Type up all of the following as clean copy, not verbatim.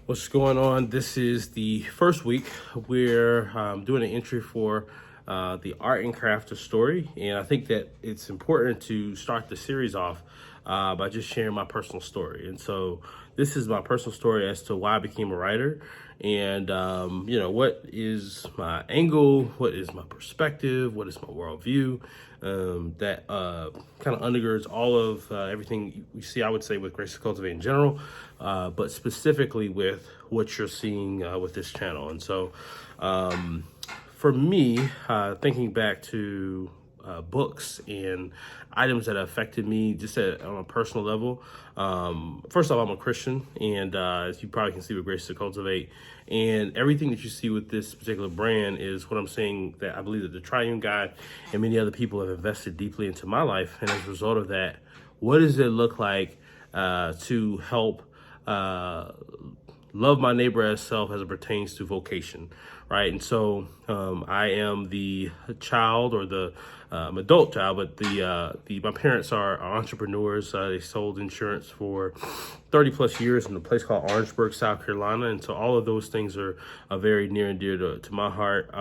What's going on? This is the first week where I'm doing an entry for the art and craft of story. And I think that it's important to start the series off by just sharing my personal story. And so this is my personal story as to why I became a writer and, what is my angle, what is my perspective, what is my worldview that kind of undergirds all of everything we see, I would say, with Grace to Cultivate in general, but specifically with what you're seeing with this channel. And so for me, thinking back to books and items that affected me just on a personal level. First off, I'm a Christian, and as you probably can see with Grace to Cultivate, and everything that you see with this particular brand is what I'm saying, that I believe that the Triune God and many other people have invested deeply into my life. And as a result of that, what does it look like to help love my neighbor as self as it pertains to vocation, right? And so I am the child, or the adult child, but my parents are entrepreneurs. They sold insurance for 30 plus years in a place called Orangeburg, South Carolina. And so all of those things are very near and dear to my heart.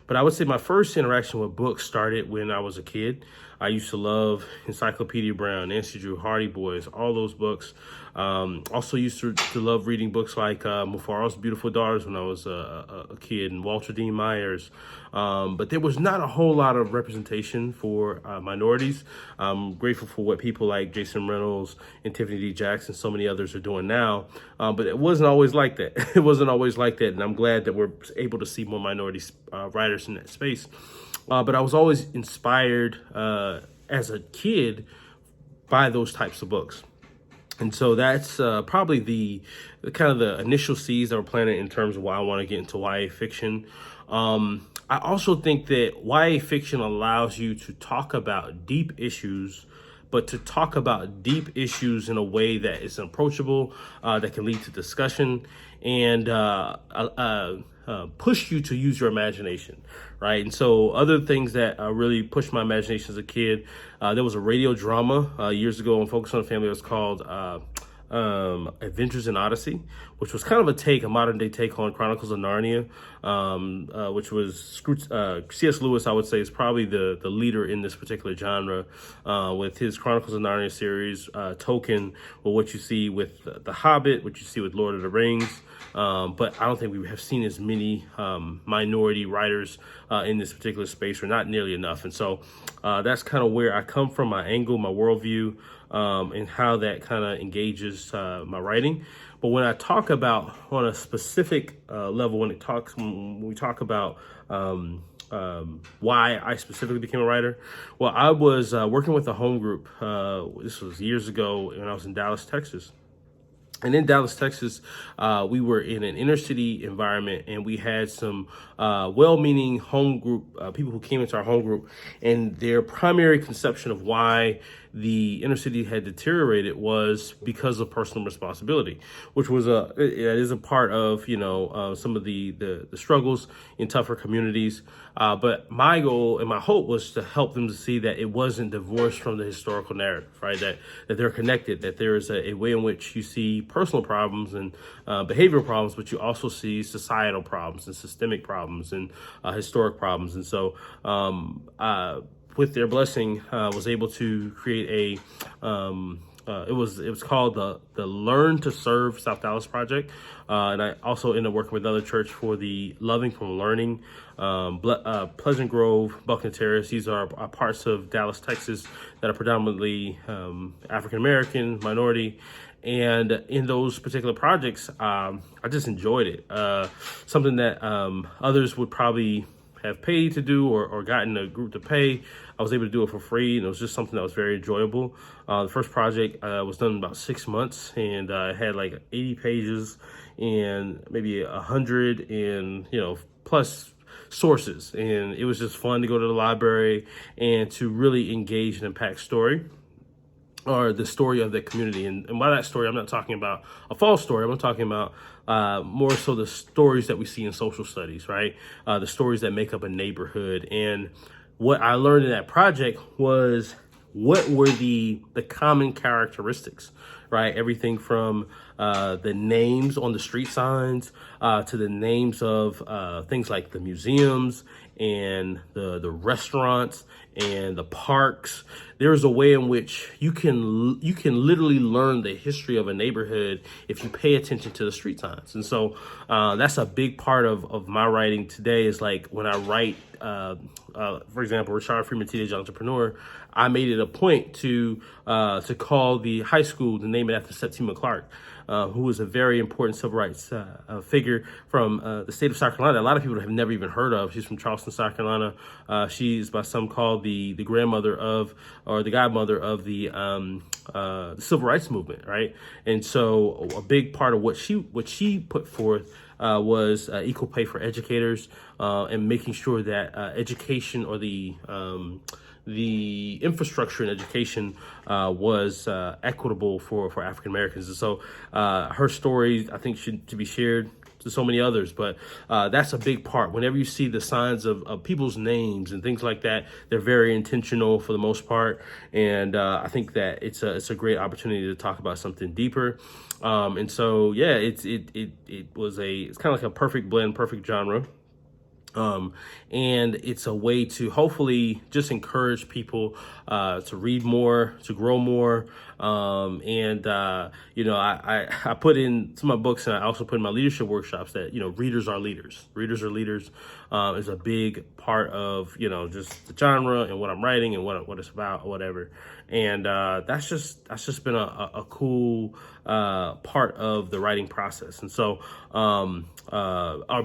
But I would say my first interaction with books started when I was a kid. I used to love Encyclopedia Brown, Nancy Drew, Hardy Boys, all those books. Also used to love reading books like Mufaro's Beautiful Daughters when I was a kid, and Walter Dean Myers. But there was not a whole lot of representation for minorities. I'm grateful for what people like Jason Reynolds and Tiffany D. Jackson, so many others are doing now. But it wasn't always like that. It wasn't always like that. And I'm glad that we're able to see more minority writers in that space. But I was always inspired as a kid by those types of books. And so that's probably the kind of the initial seeds that were planted in terms of why I want to get into YA fiction. I also think that YA fiction allows you to talk about deep issues, but to talk about deep issues in a way that is approachable, that can lead to discussion, and push you to use your imagination, right? And so other things that really pushed my imagination as a kid, there was a radio drama years ago on Focus on the Family. It was called Adventures in Odyssey, which was kind of a modern day take on Chronicles of Narnia, which was C.S. Lewis, I would say, is probably the leader in this particular genre, with his Chronicles of Narnia series. Tolkien, well, what you see with The Hobbit, what you see with Lord of the Rings. But I don't think we have seen as many minority writers in this particular space, or not nearly enough. And so that's kind of where I come from, my angle, my worldview, and how that kind of engages my writing. But when I talk about on a specific level, when we talk about why I specifically became a writer, well, I was working with a home group. This was years ago when I was in Dallas, Texas. And in Dallas, Texas, we were in an inner city environment, and we had some well-meaning home group people who came into our home group, and their primary conception of why the inner city had deteriorated was because of personal responsibility, which was it is a part of some of the struggles in tougher communities. But my goal and my hope was to help them to see that it wasn't divorced from the historical narrative, right? That they're connected, that there is a way in which you see personal problems and behavioral problems, but you also see societal problems and systemic problems and historic problems. And so with their blessing, was able to create it was called the Learn to Serve South Dallas Project, and I also ended up working with another church for the Loving from Learning. Pleasant Grove, Buckner Terrace, these are parts of Dallas, Texas that are predominantly African American, minority. And in those particular projects, I just enjoyed it. Something that others would probably have paid to do, or gotten a group to pay. I was able to do it for free, and it was just something that was very enjoyable. The first project was done in about 6 months, and it had like 80 pages and maybe 100 and plus sources, and it was just fun to go to the library and to really engage and impact story, or the story of the community. And by that story, I'm not talking about a false story. I'm talking about more so the stories that we see in social studies, right? The stories that make up a neighborhood. And what I learned in that project was what were the common characteristics, right? Everything from the names on the street signs, to the names of things like the museums and the restaurants and the parks. There is a way in which you can literally learn the history of a neighborhood if you pay attention to the street signs. And so that's a big part of my writing today. Is like when I write, for example, Rashard Freeman, Teenage Entrepreneur, I made it a point to call the high school, to name it after Septima Clark, who was a very important civil rights figure from the state of South Carolina. A lot of people have never even heard of. She's from Charleston, South Carolina. She's by some called the grandmother of, or the godmother of the civil rights movement, right? And so a big part of what she put forth was equal pay for educators, and making sure that education, or the infrastructure in education was equitable for African Americans. And so her story, I think, should be shared to so many others, but that's a big part. Whenever you see the signs of people's names and things like that, they're very intentional for the most part. And I think that it's a great opportunity to talk about something deeper. And so, yeah, it's kind of like a perfect blend, perfect genre. And it's a way to hopefully just encourage people to read more, to grow more. I put in some of my books, and I also put in my leadership workshops that, readers are leaders. Readers are leaders is a big part of, just the genre and what I'm writing and what it's about or whatever. And that's just been a cool part of the writing process. And so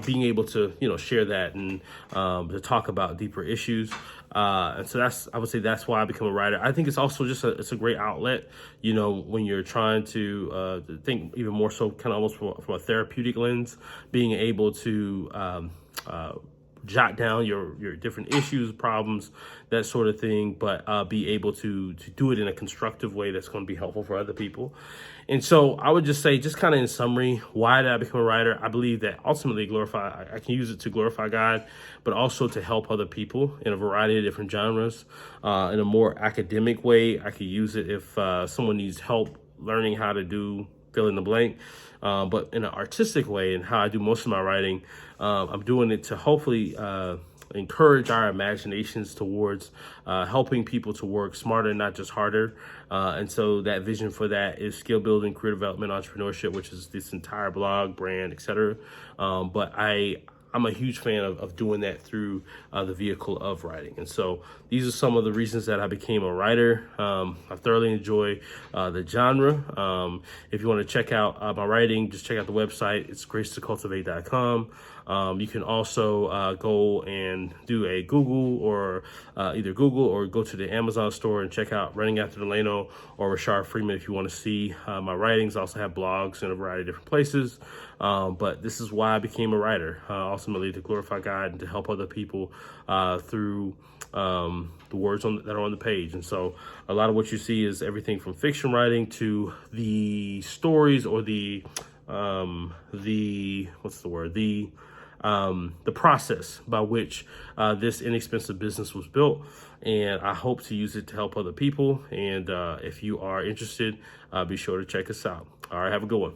being able to, share that and to talk about deeper issues. And so I would say that's why I become a writer. I think it's also just it's a great outlet, when you're trying to think even more so kind of almost from a therapeutic lens, being able to jot down your different issues, problems, that sort of thing, but be able to do it in a constructive way that's going to be helpful for other people. And so I would just say, just kind of in summary, why did I become a writer? I believe that ultimately I can use it to glorify God, but also to help other people in a variety of different genres. In a more academic way, I could use it if someone needs help learning how to do fill in the blank. But in an artistic way, and how I do most of my writing, I'm doing it to hopefully encourage our imaginations towards helping people to work smarter, not just harder. And so that vision for that is skill building, career development, entrepreneurship, which is this entire blog, brand, etc. But I'm a huge fan of doing that through the vehicle of writing. And so these are some of the reasons that I became a writer. I thoroughly enjoy the genre. If you want to check out my writing, just check out the website. It's gracetocultivate.com. You can also go and do a Google, or either Google or go to the Amazon store and check out Running After Delano or Rashard Freeman if you want to see my writings. I also have blogs in a variety of different places. But this is why I became a writer, ultimately to glorify God and to help other people through the words that are on the page. And so a lot of what you see is everything from fiction writing to the stories, or the process by which this inexpensive business was built. And I hope to use it to help other people. And if you are interested, be sure to check us out. All right, have a good one.